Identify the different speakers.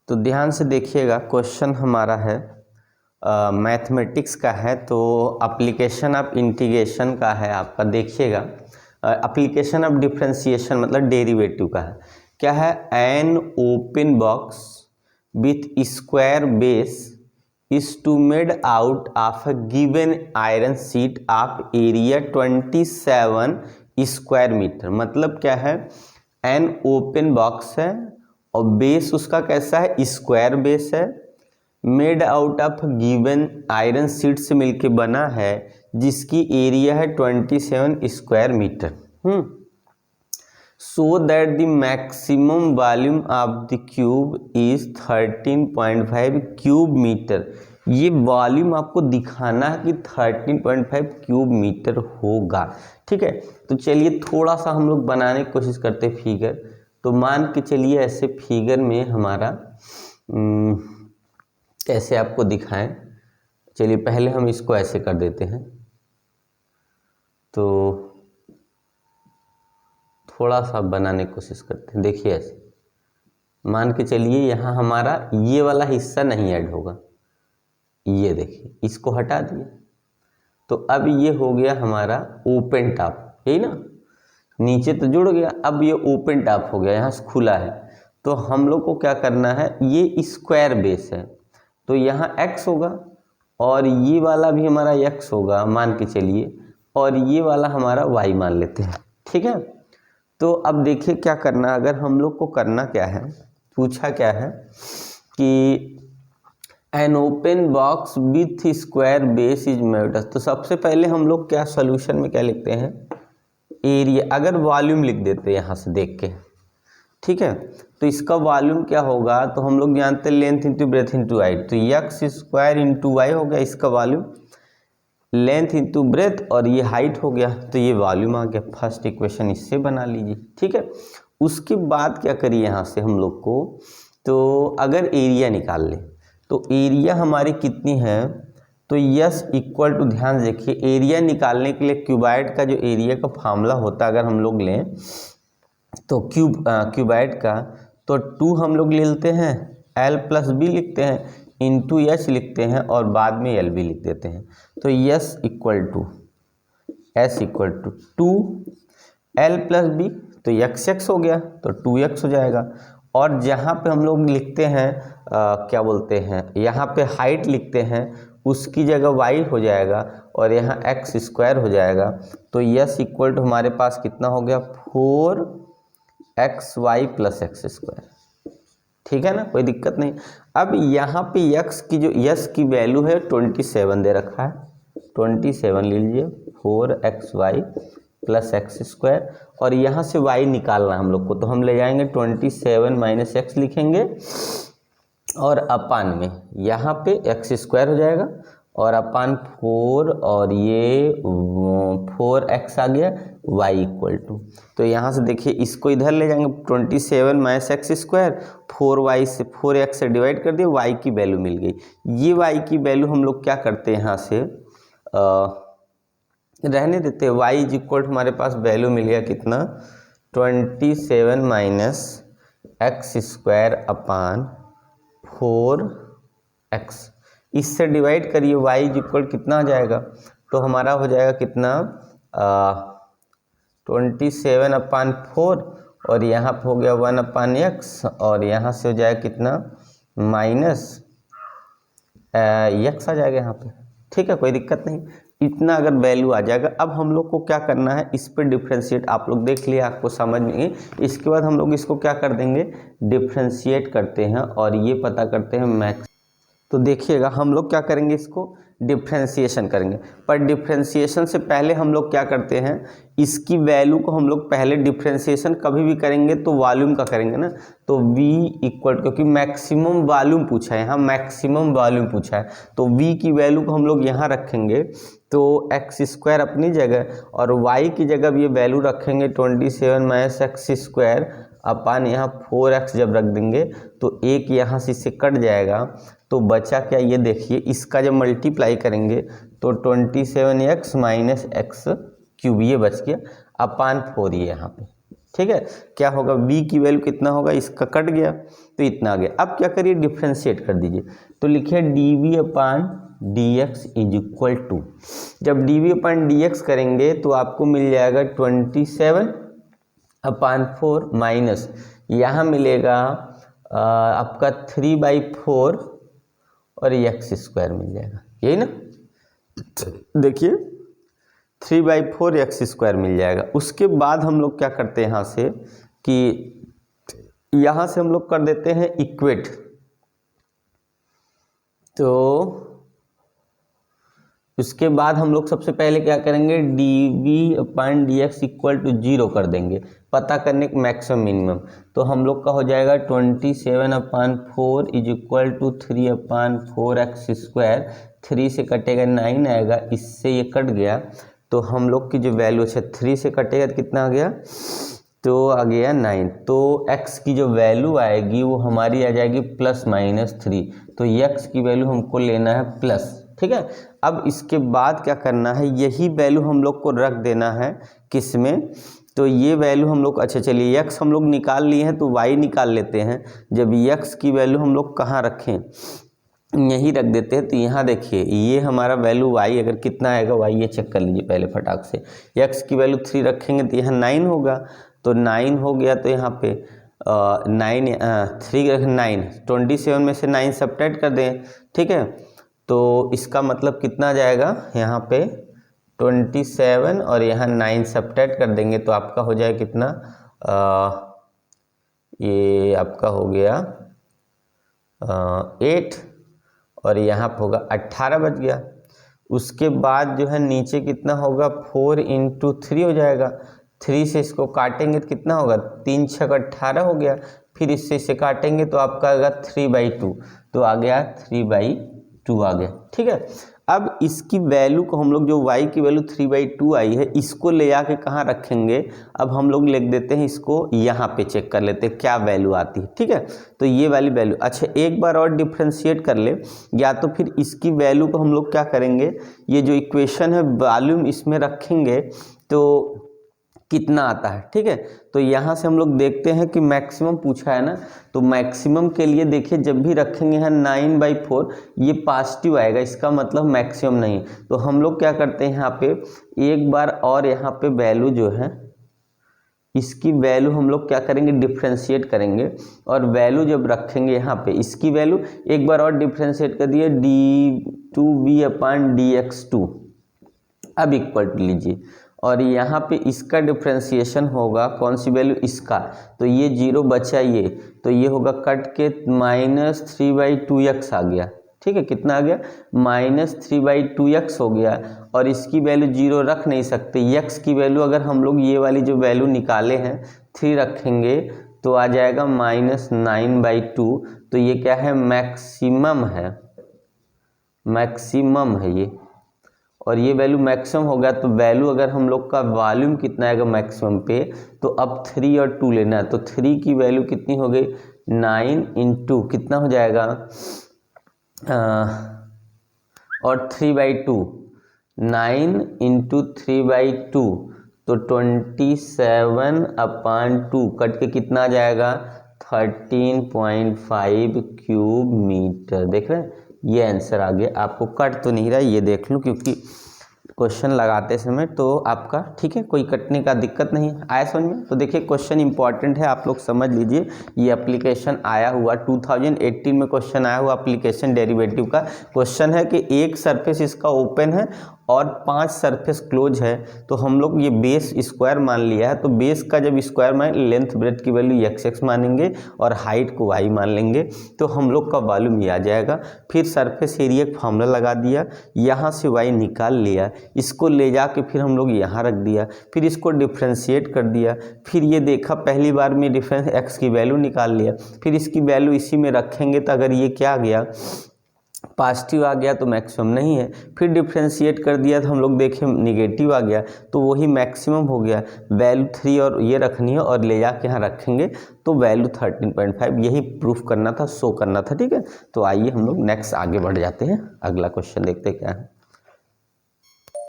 Speaker 1: तो ध्यान से देखिएगा, क्वेश्चन हमारा है मैथमेटिक्स का है, तो एप्लीकेशन ऑफ इंटीग्रेशन का है आपका। देखिएगा, एप्लीकेशन ऑफ डिफरेंशिएशन मतलब डेरिवेटिव का है। क्या है? An open box with square base is to made out of a given iron sheet of area 27 square metre. मतलब क्या है? एन ओपन बॉक्स है और बेस उसका कैसा है? स्क्वायर बेस है, made out of given iron sheet से मिलके बना है, जिसकी एरिया है 27 square metre. So that the maximum volume of the cube is 13.5 cube metre. ये वॉल्यूम आपको दिखाना है कि 13.5 क्यूब मीटर होगा। ठीक है, तो चलिए थोड़ा सा हम लोग बनाने की कोशिश करते हैं फिगर। तो मान के चलिए ऐसे फिगर में हमारा कैसे आपको दिखाएं। चलिए पहले हम इसको ऐसे कर देते हैं, तो थोड़ा सा बनाने की कोशिश करते हैं। देखिए ऐसे मान के चलिए यहाँ हमारा ये वाला हिस्सा नहीं ऐड होगा, ये देखिए इसको हटा दिए, तो अब ये हो गया हमारा ओपन टॉप, यही ना, नीचे तो जुड़ गया, अब ये ओपन टॉप हो गया, यहाँ से खुला है। तो हम लोग को क्या करना है? ये स्क्वायर बेस है तो यहाँ x होगा और ये वाला भी हमारा x होगा मान के चलिए, और ये वाला हमारा y मान लेते हैं। ठीक है, तो अब देखिए क्या करना, अगर हम लोग को करना क्या है, पूछा क्या है कि N open box with square base is made. तो सबसे पहले हम लोग क्या सॉल्यूशन में क्या लिखते हैं? एरिया। अगर वॉल्यूम लिख देते हैं यहाँ से देख के, ठीक है, तो इसका वॉल्यूम क्या होगा? तो हम लोग जानते हैं length into breadth into height, तो एक्स स्क्वायर इंटू वाई हो गया इसका वॉल्यूम, लेंथ इंटू ब्रेथ और ये हाइट हो गया, तो ये वॉल्यूम आ गया। फर्स्ट इक्वेशन इससे बना लीजिए। ठीक है, उसके बाद क्या करिए यहाँ से हम लोग को, तो अगर एरिया निकाल ले तो एरिया हमारी कितनी है? तो यस इक्वल टू, ध्यान देखिए, एरिया निकालने के लिए क्यूबाइड का जो एरिया का फार्मूला होता है अगर हम लोग लें तो क्यूबाइड का, तो 2 हम लोग ले लेते हैं, एल प्लस बी लिखते हैं, इंटू एच लिखते हैं और बाद में एल बी लिख देते हैं। तो S equal to S equal to 2 l plus b, तो एक्स एक्स हो गया तो 2x हो जाएगा। और जहाँ पे हम लोग लिखते हैं क्या बोलते हैं, यहाँ पे हाइट लिखते हैं, उसकी जगह y हो जाएगा और यहाँ x स्क्वायर हो जाएगा। तो यस इक्वल टू हमारे पास कितना हो गया? 4xy plus x square. ठीक है ना, कोई दिक्कत नहीं। अब यहाँ पे x की जो यस की वैल्यू है 27 दे रखा है, 27 ले लीजिए, 4xy प्लस एक्स स्क्वायर, और यहाँ से y निकालना हम लोग को, तो हम ले जाएंगे 27 माइनस एक्स लिखेंगे और अपान में यहाँ पे एक्स स्क्वायर हो जाएगा और अपान 4 और ये 4x आ गया, y इक्वल टू, तो यहाँ से देखिए इसको इधर ले जाएंगे, 27 माइनस एक्स स्क्वायर, 4y से 4x से डिवाइड कर दिए, y की वैल्यू मिल गई। ये y की वैल्यू हम लोग क्या करते हैं, यहाँ से रहने देते हैं। y इज इक्वल हमारे पास वैल्यू मिल गया कितना? 27 minus x square upon 4x, इससे डिवाइड करिए, y इज इक्वल कितना आ जाएगा? तो हमारा हो जाएगा कितना? 27 अपान 4 और यहाँ पे हो गया 1 अपान x और यहाँ से हो जाएगा कितना? माइनस x आ जाएगा यहाँ पे। ठीक है, कोई दिक्कत नहीं, इतना अगर वैल्यू आ जाएगा। अब हम लोग को क्या करना है, इस पे डिफ्रेंशिएट, आप लोग देख लिए, आपको समझ में, इसके बाद हम लोग इसको क्या कर देंगे? डिफ्रेंशिएट करते हैं और ये पता करते हैं मैक्स। तो देखिएगा हम लोग क्या करेंगे, इसको डिफ्रेंशिएशन करेंगे, पर डिफ्रेंशिएशन से पहले हम लोग क्या करते हैं, इसकी वैल्यू को हम लोग पहले, डिफ्रेंशिएशन कभी भी करेंगे तो वॉल्यूम का करेंगे ना, तो v इक्वल, क्योंकि मैक्सिमम वॉल्यूम पूछा है, यहाँ मैक्सिमम वॉल्यूम पूछा है, तो v की वैल्यू को हम लोग यहाँ रखेंगे, तो एक्स स्क्वायर अपनी जगह और y की जगह ये वैल्यू रखेंगे 27 माइनस एक्स स्क्वायर अपान यहाँ 4x जब रख देंगे तो एक यहाँ से इससे कट जाएगा, तो बचा क्या? ये देखिए, इसका जब मल्टीप्लाई करेंगे तो 27x माइनस एक्स क्यूब ये बच गया अपान 4 ये यहाँ पे। ठीक है। क्या होगा, b की वैल्यू कितना होगा, इसका कट गया तो इतना आ गया। अब क्या करिए, डिफ्रेंशिएट कर दीजिए, तो लिखिए dv upon dx is equal to, जब dv अपान dx करेंगे तो आपको मिल जाएगा 27 अपान 4 माइनस यहाँ मिलेगा आपका 3/4 और x स्क्वायर मिल जाएगा, यही ना। देखिए 3/4 x स्क्वायर मिल जाएगा। उसके बाद हम लोग क्या करते हैं यहाँ से कि यहाँ से हम लोग कर देते हैं इक्वेट, तो उसके बाद हम लोग सबसे पहले क्या करेंगे, dv upon dx equal to 0 कर देंगे, पता करने का मैक्सिमम मिनिमम। तो हम लोग का हो जाएगा 27 upon 4 is equal to 3 upon 4x square, 3 से कटेगा 9 आएगा, इससे ये कट गया तो हम लोग की जो वैल्यू है 3 से कटेगा तो कितना आ गया, तो आ गया 9। तो x की जो वैल्यू आएगी वो हमारी आ जाएगी ±3, तो x की वैल्यू हमको लेना है प्लस, ठीक है। अब इसके बाद क्या करना है, यही वैल्यू हम लोग को रख देना है किस में, तो ये वैल्यू हम लोग, अच्छा चलिए x हम लोग निकाल लिए हैं तो y निकाल लेते हैं। जब x की वैल्यू हम लोग कहाँ रखें, यही रख देते हैं। तो यहाँ देखिए ये हमारा वैल्यू y अगर कितना आएगा, y ये चेक कर लीजिए पहले फटाक से, x की वैल्यू 3 रखेंगे तो यहाँ 9 होगा, तो 9 हो गया, तो यहाँ पे 9 27 में से 9 सब्ट्रैक्ट कर दें, ठीक है। तो इसका मतलब कितना जाएगा, यहाँ पे 27 और यहाँ 9 सब्ट्रैक्ट कर देंगे तो आपका हो जाए कितना, ये आपका हो गया 8 और यहाँ पे होगा 18 बच गया। उसके बाद जो है नीचे कितना होगा, 4 × 3 हो जाएगा, 3 से इसको काटेंगे तो कितना होगा, 3 × 6 = 18 हो गया, फिर इससे इसे काटेंगे तो आपका आएगा 3/2, तो आ गया 3/2 आ गया, ठीक है। अब इसकी वैल्यू को हम लोग, जो y की वैल्यू 3/2 आई है, इसको ले आके कहाँ रखेंगे, अब हम लोग लिख देते हैं इसको, यहाँ पे चेक कर लेते हैं क्या वैल्यू आती है, ठीक है। तो ये वाली वैल्यू, अच्छा एक बार और डिफ्रेंशिएट कर ले, या तो फिर इसकी वैल्यू को हम लोग क्या करेंगे, ये जो इक्वेशन है वॉल्यूम इसमें रखेंगे तो कितना आता है, ठीक है। तो यहाँ से हम लोग देखते हैं कि मैक्सिमम पूछा है ना, तो मैक्सिमम के लिए देखिए जब भी रखेंगे यहाँ 9/4 ये पॉजिटिव आएगा, इसका मतलब मैक्सिमम नहीं। तो हम लोग क्या करते हैं यहाँ पे एक बार और, यहाँ पे वैल्यू जो है इसकी वैल्यू हम लोग क्या करेंगे, डिफ्रेंशिएट करेंगे, और वैल्यू जब रखेंगे यहाँ पे इसकी वैल्यू एक बार और डिफ्रेंशिएट कर दिए, d2v अपान dx2, अब इक्वल टू लीजिए, और यहाँ पे इसका डिफ्रेंशिएशन होगा कौन सी वैल्यू, इसका, तो ये 0 बचा, ये तो ये होगा कट के -3/2x आ गया, ठीक है। कितना आ गया, -3/2x हो गया, और इसकी वैल्यू 0 रख नहीं सकते, x की वैल्यू अगर हम लोग ये वाली जो वैल्यू निकाले हैं 3 रखेंगे तो आ जाएगा -9/2, तो ये क्या है, मैक्सिमम है, मैक्सिमम है ये, और ये वैल्यू मैक्सिमम होगा। तो वैल्यू अगर हम लोग का वॉल्यूम कितना आएगा मैक्सिमम पे, तो अब 3 और 2 लेना है, तो 3 की वैल्यू कितनी हो गई, 9 × कितना हो जाएगा, और 3/2, 9 × 3/2, तो 27/2 कट के कितना आ जाएगा, 13.5 क्यूब मीटर। देख रहे हैं, ये आंसर आ गया। आपको कट तो नहीं रहा, ये देख लूँ, क्योंकि क्वेश्चन लगाते समय तो आपका, ठीक है, कोई कटने का दिक्कत नहीं आया समझ में। तो देखिए क्वेश्चन इंपॉर्टेंट है, आप लोग समझ लीजिए। ये एप्लीकेशन आया हुआ 2018 में क्वेश्चन आया हुआ एप्लीकेशन डेरिवेटिव का क्वेश्चन है कि एक सरफेस इसका ओपन है और 5 सरफेस क्लोज है, तो हम लोग ये बेस स्क्वायर मान लिया है, तो बेस का जब स्क्वायर मान, लेंथ ब्रेथ की वैल्यू x मानेंगे और हाइट को y मान लेंगे, तो हम लोग का वॉल्यूम ये आ जाएगा। फिर सरफेस एरिया का फार्मूला लगा दिया, यहाँ से y निकाल लिया, इसको ले जाके फिर हम लोग यहाँ रख दिया, फिर इसको डिफ्रेंशिएट कर दिया, फिर ये देखा पहली बार में डिफरेंस x की वैल्यू निकाल लिया, फिर इसकी वैल्यू इसी में रखेंगे, तो अगर ये क्या आ गया, पॉजिटिव आ गया तो मैक्सिमम नहीं है, फिर डिफ्रेंशिएट कर दिया तो हम लोग देखें निगेटिव आ गया, तो वही मैक्सिमम हो गया। वैल्यू 3 और ये रखनी है और ले जाके यहाँ रखेंगे तो वैल्यू 13.5, यही प्रूफ करना था, शो करना था, ठीक है। तो आइए हम लोग नेक्स्ट आगे बढ़ जाते हैं, अगला क्वेश्चन देखते हैं क्या है।